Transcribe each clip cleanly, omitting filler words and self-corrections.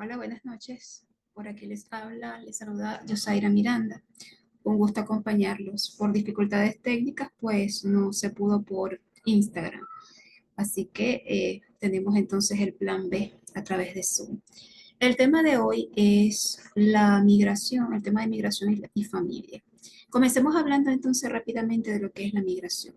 Hola, buenas noches. Por aquí les saluda Yosaira Miranda. Un gusto acompañarlos. Por dificultades técnicas, pues no se pudo por Instagram. Así que tenemos entonces el plan B a través de Zoom. El tema de hoy es la migración, el tema de migración y familia. Comencemos hablando entonces rápidamente de lo que es la migración.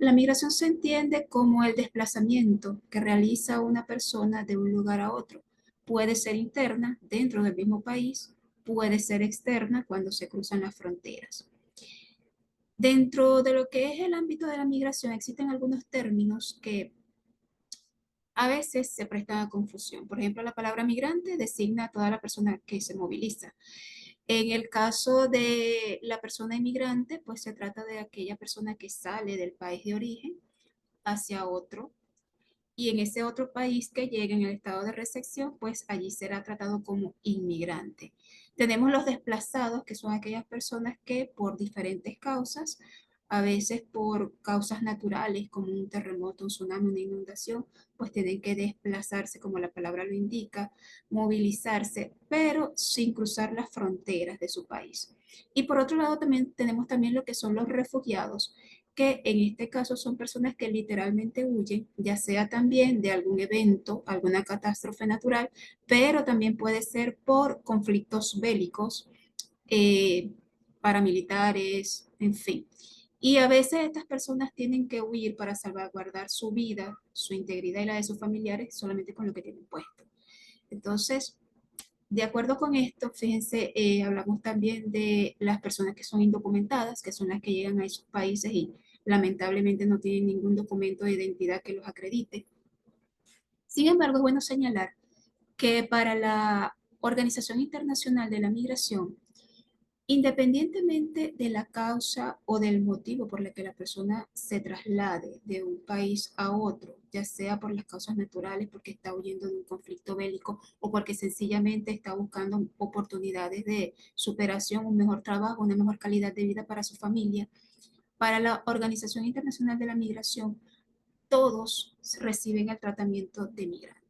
La migración se entiende como el desplazamiento que realiza una persona de un lugar a otro. Puede ser interna dentro del mismo país, puede ser externa cuando se cruzan las fronteras. Dentro de lo que es el ámbito de la migración existen algunos términos que a veces se prestan a confusión. Por ejemplo, la palabra migrante designa a toda la persona que se moviliza. En el caso de la persona inmigrante, pues se trata de aquella persona que sale del país de origen hacia otro, y en ese otro país que llegue en el estado de recepción, pues allí será tratado como inmigrante. Tenemos los desplazados, que son aquellas personas que por diferentes causas, a veces por causas naturales como un terremoto, un tsunami, una inundación, pues tienen que desplazarse, como la palabra lo indica, movilizarse, pero sin cruzar las fronteras de su país. Y por otro lado, también tenemos también lo que son los refugiados, que en este caso son personas que literalmente huyen, ya sea también de algún evento, alguna catástrofe natural, pero también puede ser por conflictos bélicos, eh, paramilitares, en fin. Y a veces estas personas tienen que huir para salvaguardar su vida, su integridad y la de sus familiares solamente con lo que tienen puesto. Entonces, de acuerdo con esto, fíjense, hablamos también de las personas que son indocumentadas, que son las que llegan a esos países y lamentablemente no tienen ningún documento de identidad que los acredite. Sin embargo, es bueno señalar que para la Organización Internacional de la Migración, independientemente de la causa o del motivo por el que la persona se traslade de un país a otro, ya sea por las causas naturales, porque está huyendo de un conflicto bélico o porque sencillamente está buscando oportunidades de superación, un mejor trabajo, una mejor calidad de vida para su familia, para la Organización Internacional de la Migración, todos reciben el tratamiento de migrante.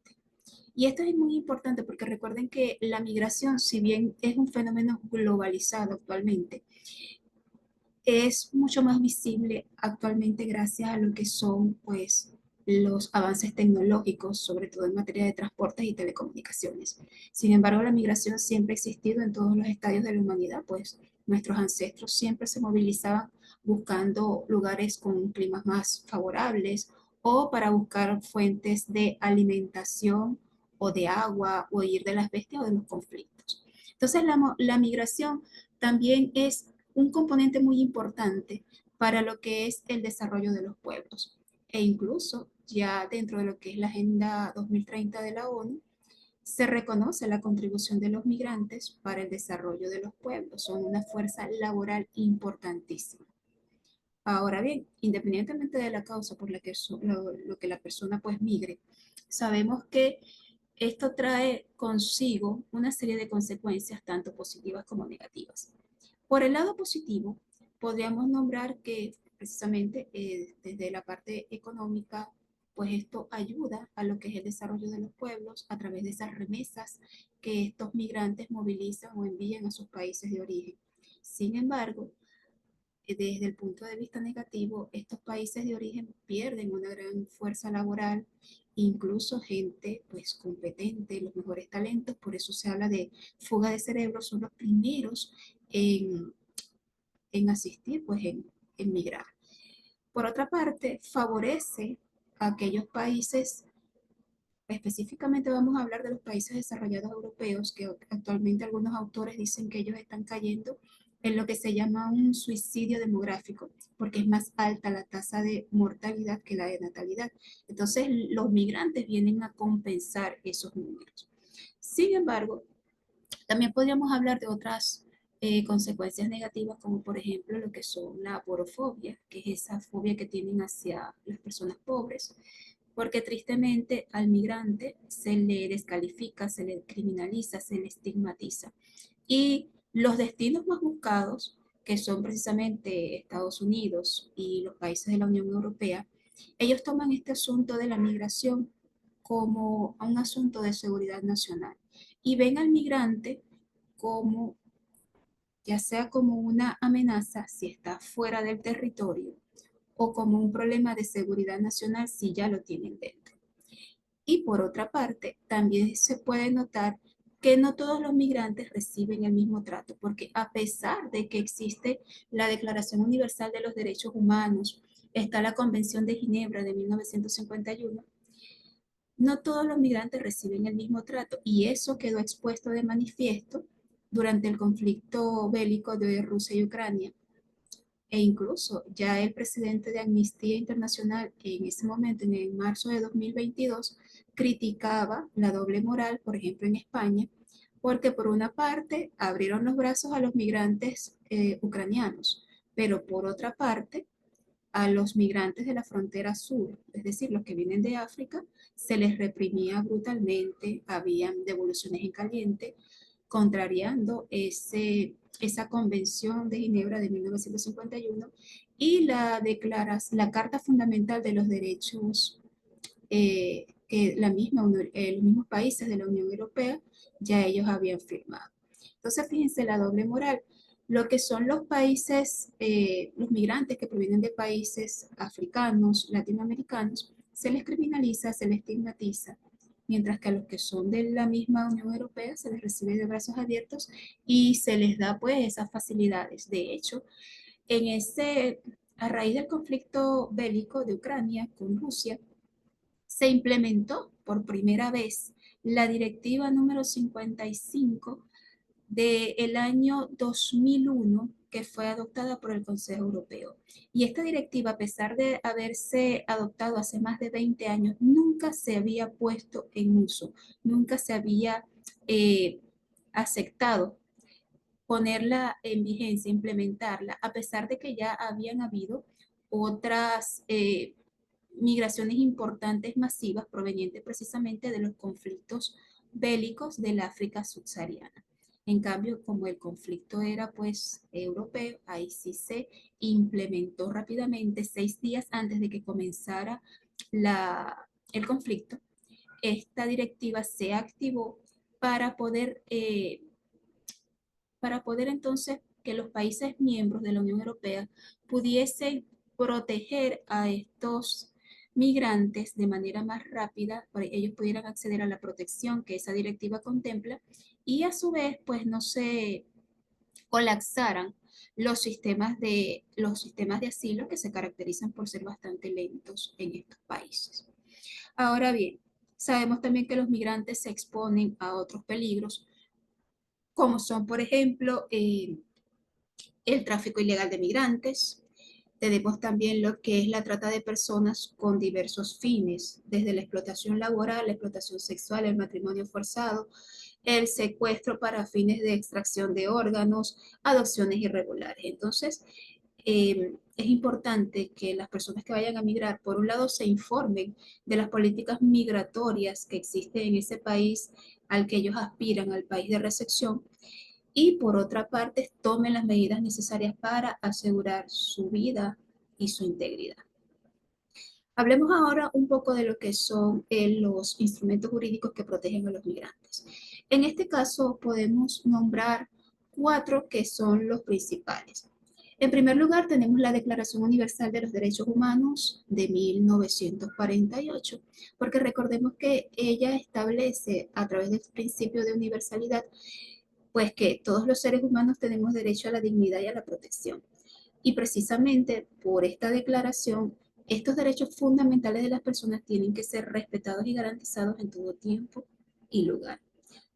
Y esto es muy importante porque recuerden que la migración, si bien es un fenómeno globalizado actualmente, es mucho más visible actualmente gracias a lo que son pues los avances tecnológicos, sobre todo en materia de transportes y telecomunicaciones. Sin embargo, la migración siempre ha existido en todos los estadios de la humanidad, pues nuestros ancestros siempre se movilizaban buscando lugares con climas más favorables o para buscar fuentes de alimentación o de agua o ir de las bestias o de los conflictos. Entonces, la migración también es un componente muy importante para lo que es el desarrollo de los pueblos. E incluso ya dentro de lo que es la Agenda 2030 de la ONU, se reconoce la contribución de los migrantes para el desarrollo de los pueblos. Son una fuerza laboral importantísima. Ahora bien, independientemente de la causa por la que lo que la persona pues migre, sabemos que esto trae consigo una serie de consecuencias tanto positivas como negativas. Por el lado positivo, podríamos nombrar que precisamente desde la parte económica, pues esto ayuda a lo que es el desarrollo de los pueblos a través de esas remesas que estos migrantes movilizan o envían a sus países de origen. Sin embargo, desde el punto de vista negativo, estos países de origen pierden una gran fuerza laboral, incluso gente pues competente, los mejores talentos, por eso se habla de fuga de cerebros, son los primeros en asistir, pues en migrar. Por otra parte, favorece a aquellos países, específicamente vamos a hablar de los países desarrollados europeos, que actualmente algunos autores dicen que ellos están cayendo en lo que se llama un suicidio demográfico, porque es más alta la tasa de mortalidad que la de natalidad. Entonces, los migrantes vienen a compensar esos números. Sin embargo, también podríamos hablar de otras consecuencias negativas, como por ejemplo lo que son la aporofobia, que es esa fobia que tienen hacia las personas pobres, porque tristemente al migrante se le descalifica, se le criminaliza, se le estigmatiza. Y los destinos más buscados, que son precisamente Estados Unidos y los países de la Unión Europea, ellos toman este asunto de la migración como a un asunto de seguridad nacional y ven al migrante como, ya sea como una amenaza si está fuera del territorio o como un problema de seguridad nacional si ya lo tienen dentro. Y por otra parte, también se puede notar que no todos los migrantes reciben el mismo trato, porque a pesar de que existe la Declaración Universal de los Derechos Humanos, está la Convención de Ginebra de 1951, no todos los migrantes reciben el mismo trato y eso quedó expuesto de manifiesto durante el conflicto bélico de Rusia y Ucrania. E incluso ya el presidente de Amnistía Internacional en ese momento, en marzo de 2022, criticaba la doble moral, por ejemplo, en España, porque por una parte abrieron los brazos a los migrantes ucranianos, pero por otra parte a los migrantes de la frontera sur, es decir, los que vienen de África, se les reprimía brutalmente, habían devoluciones en caliente, contrariando esa convención de Ginebra de 1951 y la Carta Fundamental de los Derechos que los mismos países de la Unión Europea ya ellos habían firmado. Entonces, fíjense la doble moral. Lo que son los países, los migrantes que provienen de países africanos, latinoamericanos, se les criminaliza, se les estigmatiza, mientras que a los que son de la misma Unión Europea se les recibe de brazos abiertos y se les da pues esas facilidades. De hecho, a raíz del conflicto bélico de Ucrania con Rusia, se implementó por primera vez la directiva número 55 del año 2001 que fue adoptada por el Consejo Europeo. Y esta directiva, a pesar de haberse adoptado hace más de 20 años, nunca se había puesto en uso, nunca se había eh, aceptado ponerla en vigencia, implementarla, a pesar de que ya habían habido otras migraciones importantes masivas provenientes precisamente de los conflictos bélicos del África subsahariana. En cambio, como el conflicto era pues europeo, ahí sí se implementó rápidamente, 6 días antes de que comenzara el conflicto, esta directiva se activó para poder entonces que los países miembros de la Unión Europea pudiesen proteger a estos migrantes de manera más rápida, para que ellos pudieran acceder a la protección que esa directiva contempla y a su vez pues no se colapsaran los sistemas de asilo que se caracterizan por ser bastante lentos en estos países. Ahora bien, sabemos también que los migrantes se exponen a otros peligros, como son, por ejemplo, el tráfico ilegal de migrantes. Tenemos también lo que es la trata de personas con diversos fines, desde la explotación laboral, la explotación sexual, el matrimonio forzado, el secuestro para fines de extracción de órganos, adopciones irregulares. Entonces, es importante que las personas que vayan a migrar, por un lado, se informen de las políticas migratorias que existen en ese país al que ellos aspiran, al país de recepción, y por otra parte tomen las medidas necesarias para asegurar su vida y su integridad. Hablemos ahora un poco de lo que son los instrumentos jurídicos que protegen a los migrantes. En este caso podemos nombrar 4 que son los principales. En primer lugar, tenemos la Declaración Universal de los Derechos Humanos de 1948, porque recordemos que ella establece a través del principio de universalidad pues que todos los seres humanos tenemos derecho a la dignidad y a la protección. Y precisamente por esta declaración, estos derechos fundamentales de las personas tienen que ser respetados y garantizados en todo tiempo y lugar.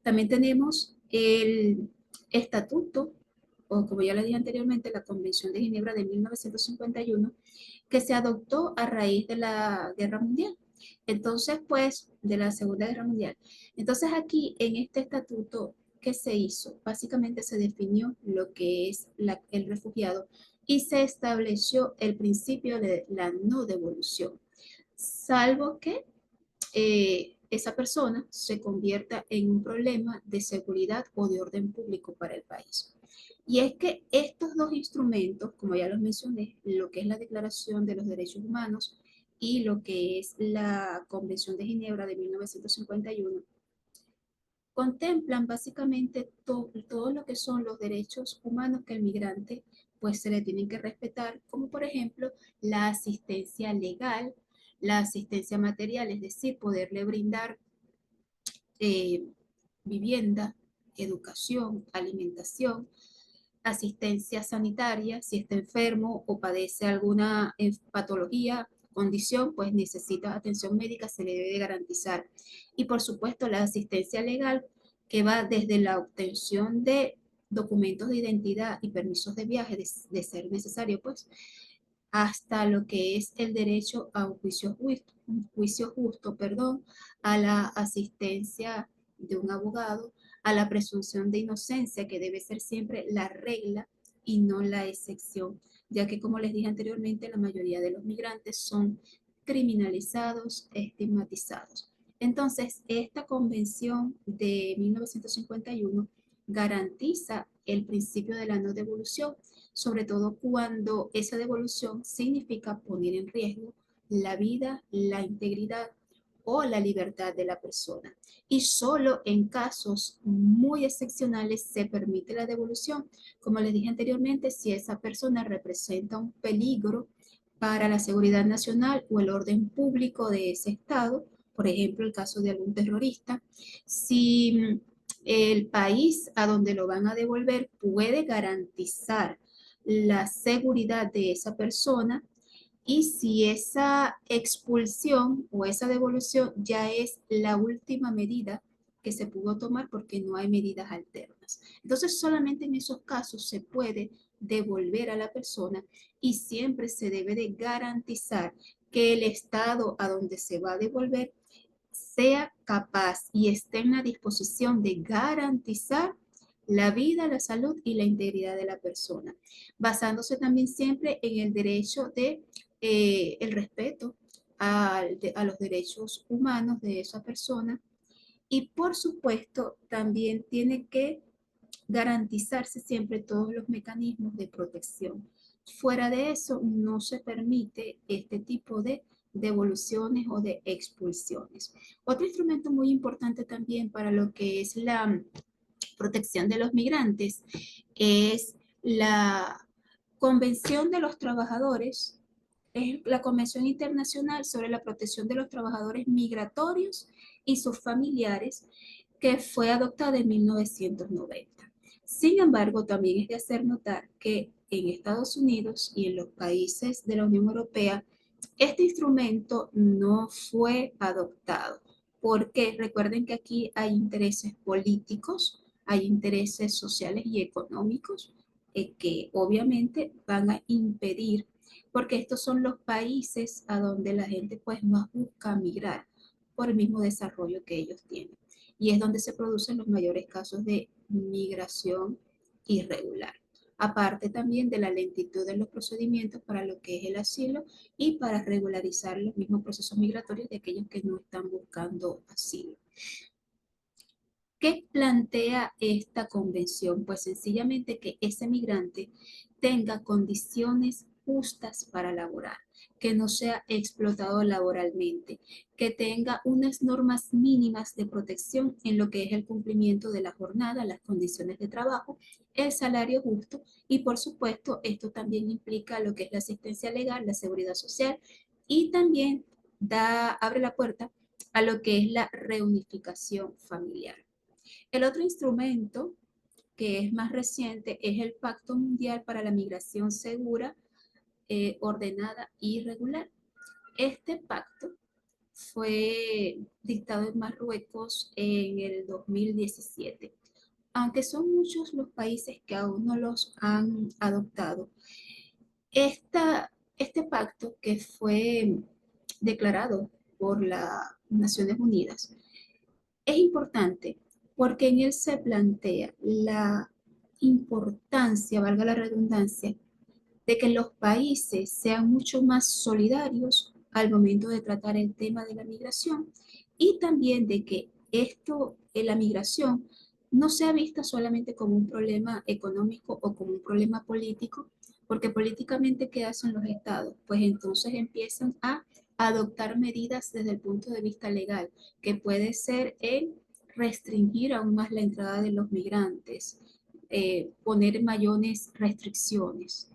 También tenemos el estatuto, o como ya le dije anteriormente, la Convención de Ginebra de 1951, que se adoptó a raíz de la Guerra Mundial. Entonces, pues, de la Segunda Guerra Mundial. Entonces, aquí en este estatuto, ¿qué se hizo? Básicamente se definió lo que es el refugiado y se estableció el principio de la no devolución, salvo que esa persona se convierta en un problema de seguridad o de orden público para el país. Y es que estos dos instrumentos, como ya los mencioné, lo que es la Declaración de los Derechos Humanos y lo que es la Convención de Ginebra de 1951, contemplan básicamente todo lo que son los derechos humanos que el migrante pues se le tienen que respetar, como por ejemplo la asistencia legal, la asistencia material, es decir, poderle brindar eh, vivienda, educación, alimentación, asistencia sanitaria, si está enfermo o padece alguna patología, condición, pues necesita atención médica, se le debe garantizar. Y por supuesto la asistencia legal que va desde la obtención de documentos de identidad y permisos de viaje, de ser necesario, pues, hasta lo que es el derecho a un juicio justo, perdón, a la asistencia de un abogado, a la presunción de inocencia, que debe ser siempre la regla y no la excepción, ya que como les dije anteriormente, la mayoría de los migrantes son criminalizados, estigmatizados. Entonces, esta convención de 1951 garantiza el principio de la no devolución, sobre todo cuando esa devolución significa poner en riesgo la vida, la integridad o la libertad de la persona. Y solo en casos muy excepcionales se permite la devolución. Como les dije anteriormente, si esa persona representa un peligro para la seguridad nacional o el orden público de ese estado, por ejemplo, el caso de algún terrorista, si el país a donde lo van a devolver puede garantizar la seguridad de esa persona, y si esa expulsión o esa devolución ya es la última medida que se pudo tomar porque no hay medidas alternas. Entonces, solamente en esos casos se puede devolver a la persona, y siempre se debe de garantizar que el Estado a donde se va a devolver sea capaz y esté en la disposición de garantizar la vida, la salud y la integridad de la persona, basándose también siempre en el derecho de el respeto a los derechos humanos de esa persona, y por supuesto también tiene que garantizarse siempre todos los mecanismos de protección. Fuera de eso, no se permite este tipo de devoluciones o de expulsiones. Otro instrumento muy importante también para lo que es la protección de los migrantes es la Convención de los Trabajadores, es la Convención Internacional sobre la Protección de los Trabajadores Migratorios y sus familiares, que fue adoptada en 1990. Sin embargo, también es de hacer notar que en Estados Unidos y en los países de la Unión Europea, este instrumento no fue adoptado, porque recuerden que aquí hay intereses políticos, hay intereses sociales y económicos que obviamente van a impedir, porque estos son los países a donde la gente pues más busca migrar por el mismo desarrollo que ellos tienen. Y es donde se producen los mayores casos de migración irregular. Aparte también de la lentitud de los procedimientos para lo que es el asilo y para regularizar los mismos procesos migratorios de aquellos que no están buscando asilo. ¿Qué plantea esta convención? Pues sencillamente que ese migrante tenga condiciones justas para laborar, que no sea explotado laboralmente, que tenga unas normas mínimas de protección en lo que es el cumplimiento de la jornada, las condiciones de trabajo, el salario justo, y por supuesto esto también implica lo que es la asistencia legal, la seguridad social, y también abre la puerta a lo que es la reunificación familiar. El otro instrumento que es más reciente es el Pacto Mundial para la Migración Segura, Ordenada y Regular. Este pacto fue dictado en Marruecos en el 2017. Aunque son muchos los países que aún no los han adoptado, este pacto, que fue declarado por las Naciones Unidas, es importante porque en él se plantea la importancia, valga la redundancia, de que los países sean mucho más solidarios al momento de tratar el tema de la migración, y también de que la migración, no sea vista solamente como un problema económico o como un problema político, porque políticamente, ¿qué hacen los estados? Pues entonces empiezan a adoptar medidas desde el punto de vista legal, que puede ser el restringir aún más la entrada de los migrantes, poner mayores restricciones.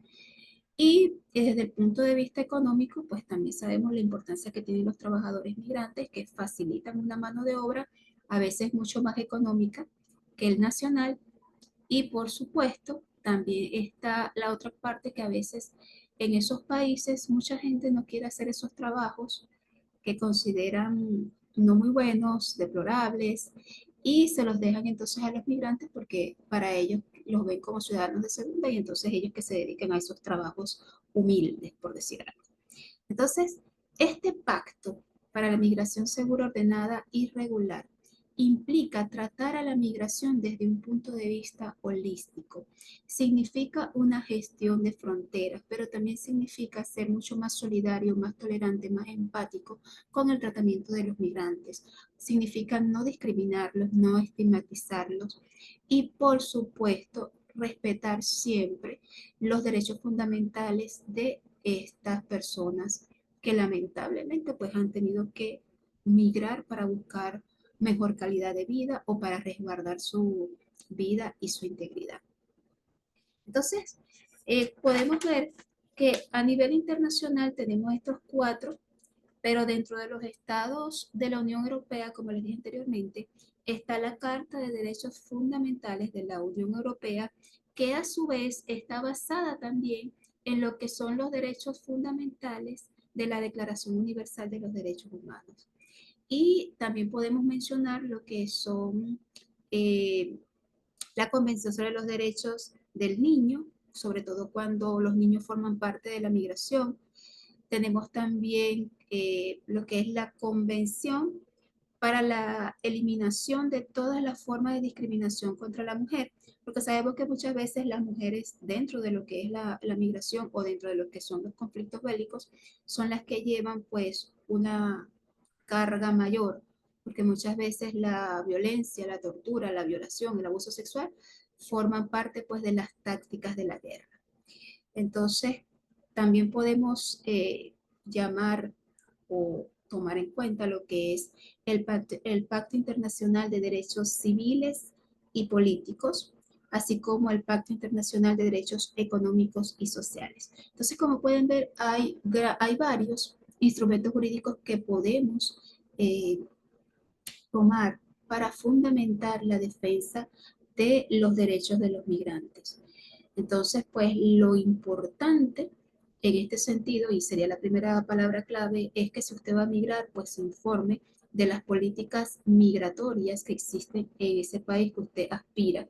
Y desde el punto de vista económico, pues también sabemos la importancia que tienen los trabajadores migrantes que facilitan una mano de obra a veces mucho más económica que el nacional. Y por supuesto, también está la otra parte que a veces en esos países mucha gente no quiere hacer esos trabajos que consideran no muy buenos, deplorables, y se los dejan entonces a los migrantes porque para ellos los ven como ciudadanos de segunda y entonces ellos que se dediquen a esos trabajos humildes, por decir algo. Entonces, este pacto para la migración segura, ordenada y regular implica tratar a la migración desde un punto de vista holístico. Significa una gestión de fronteras, pero también significa ser mucho más solidario, más tolerante, más empático con el tratamiento de los migrantes. Significa no discriminarlos, no estigmatizarlos y, por supuesto, respetar siempre los derechos fundamentales de estas personas que lamentablemente pues han tenido que migrar para buscar mejor calidad de vida o para resguardar su vida y su integridad. Entonces, podemos ver que a nivel internacional tenemos estos cuatro, pero dentro de los estados de la Unión Europea, como les dije anteriormente, está la Carta de Derechos Fundamentales de la Unión Europea, que a su vez está basada también en lo que son los derechos fundamentales de la Declaración Universal de los Derechos Humanos. Y también podemos mencionar lo que son eh, la Convención sobre los Derechos del Niño, sobre todo cuando los niños forman parte de la migración. Tenemos también lo que es la Convención para la eliminación de todas las formas de discriminación contra la mujer, porque sabemos que muchas veces las mujeres dentro de lo que es la migración o dentro de lo que son los conflictos bélicos son las que llevan pues una carga mayor, porque muchas veces la violencia, la tortura, la violación, el abuso sexual forman parte pues de las tácticas de la guerra. Entonces, también podemos llamar o tomar en cuenta lo que es el Pacto Internacional de Derechos Civiles y Políticos, así como el Pacto Internacional de Derechos Económicos y Sociales. Entonces, como pueden ver, hay varios instrumentos jurídicos que podemos tomar para fundamentar la defensa de los derechos de los migrantes. Entonces, pues lo importante en este sentido, y sería la primera palabra clave, es que si usted va a migrar, pues se informe de las políticas migratorias que existen en ese país que usted aspira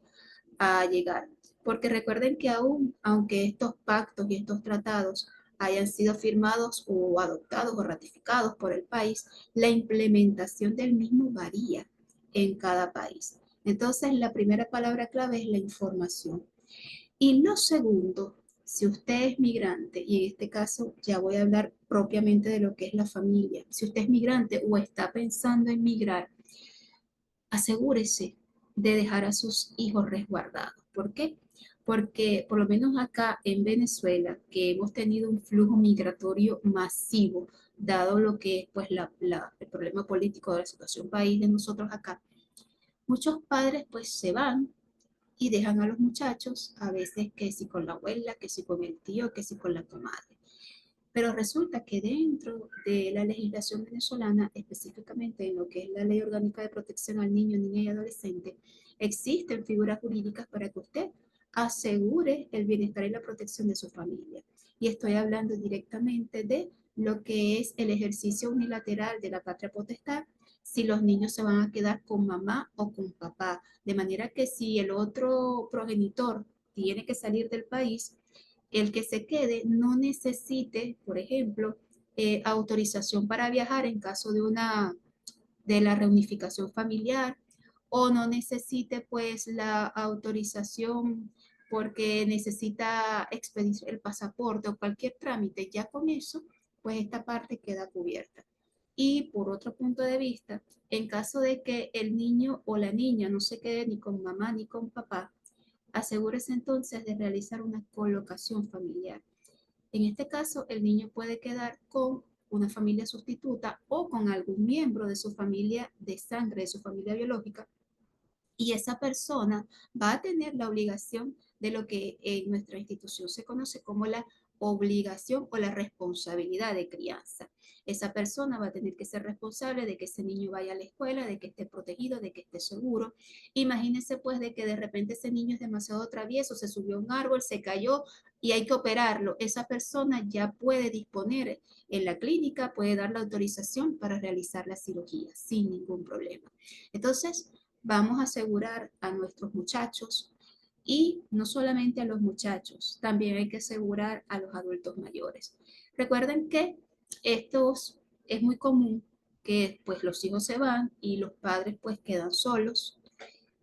a llegar. Porque recuerden que aún, aunque estos pactos y estos tratados hayan sido firmados o adoptados o ratificados por el país, la implementación del mismo varía en cada país. Entonces, la primera palabra clave es la información. Y lo segundo, si usted es migrante, y en este caso ya voy a hablar propiamente de lo que es la familia, si usted es migrante o está pensando en migrar, asegúrese de dejar a sus hijos resguardados. ¿Por qué? Porque por lo menos acá en Venezuela, que hemos tenido un flujo migratorio masivo, dado lo que es pues, el problema político de la situación país de nosotros acá, muchos padres pues se van y dejan a los muchachos, a veces que si con la abuela, que si con el tío, que si con la comadre. Pero resulta que dentro de la legislación venezolana, específicamente en lo que es la Ley Orgánica de Protección al Niño, Niña y Adolescente, existen figuras jurídicas para que usted asegure el bienestar y la protección de su familia. Y estoy hablando directamente de lo que es el ejercicio unilateral de la patria potestad, si los niños se van a quedar con mamá o con papá. De manera que si el otro progenitor tiene que salir del país, el que se quede no necesite, por ejemplo, autorización para viajar en caso de la reunificación familiar o no necesite pues la autorización porque necesita expedir el pasaporte o cualquier trámite, ya con eso, pues esta parte queda cubierta. Y por otro punto de vista, en caso de que el niño o la niña no se quede ni con mamá ni con papá, asegúrese entonces de realizar una colocación familiar. En este caso, el niño puede quedar con una familia sustituta o con algún miembro de su familia de sangre, de su familia biológica, y esa persona va a tener la obligación de lo que en nuestra institución se conoce como la obligación o la responsabilidad de crianza. Esa persona va a tener que ser responsable de que ese niño vaya a la escuela, de que esté protegido, de que esté seguro. Imagínense pues de que de repente ese niño es demasiado travieso, se subió a un árbol, se cayó y hay que operarlo. Esa persona ya puede disponer en la clínica, puede dar la autorización para realizar la cirugía sin ningún problema. Entonces, vamos a asegurar a nuestros muchachos y no solamente a los muchachos, también hay que asegurar a los adultos mayores. Recuerden que estos es muy común que pues los hijos se van y los padres pues quedan solos,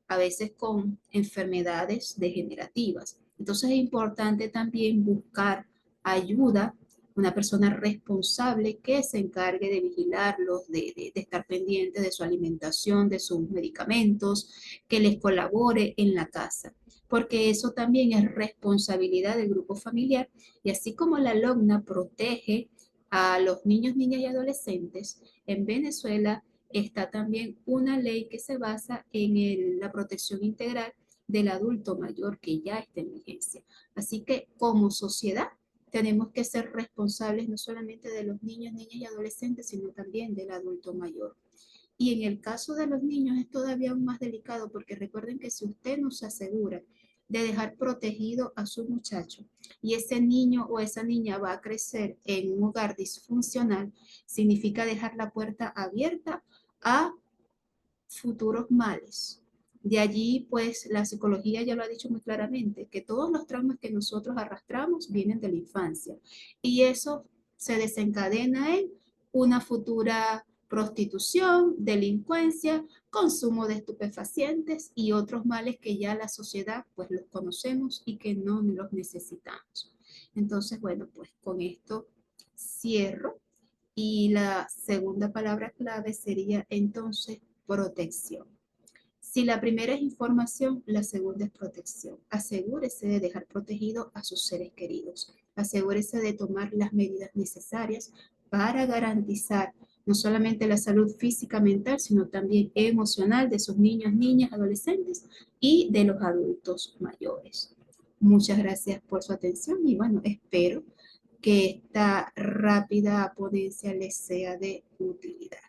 a veces con enfermedades degenerativas. Entonces es importante también buscar ayuda, una persona responsable que se encargue de vigilarlos, de estar pendiente de su alimentación, de sus medicamentos, que les colabore en la casa, porque eso también es responsabilidad del grupo familiar y así como la LOCNA protege a los niños, niñas y adolescentes, en Venezuela está también una ley que se basa en la protección integral del adulto mayor que ya está en vigencia. Así que como sociedad tenemos que ser responsables no solamente de los niños, niñas y adolescentes, sino también del adulto mayor. Y en el caso de los niños es todavía aún más delicado porque recuerden que si usted no se asegura de dejar protegido a su muchacho y ese niño o esa niña va a crecer en un hogar disfuncional, significa dejar la puerta abierta a futuros males. De allí, pues, la psicología ya lo ha dicho muy claramente, que todos los traumas que nosotros arrastramos vienen de la infancia y eso se desencadena en una futura prostitución, delincuencia, consumo de estupefacientes y otros males que ya la sociedad, pues, los conocemos y que no los necesitamos. Entonces, bueno, pues con esto cierro y la segunda palabra clave sería entonces protección. Si la primera es información, la segunda es protección. Asegúrese de dejar protegido a sus seres queridos. Asegúrese de tomar las medidas necesarias para garantizar no solamente la salud física, mental, sino también emocional de sus niños, niñas, adolescentes y de los adultos mayores. Muchas gracias por su atención y bueno, espero que esta rápida ponencia les sea de utilidad.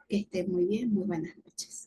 Que estén muy bien, muy buenas noches.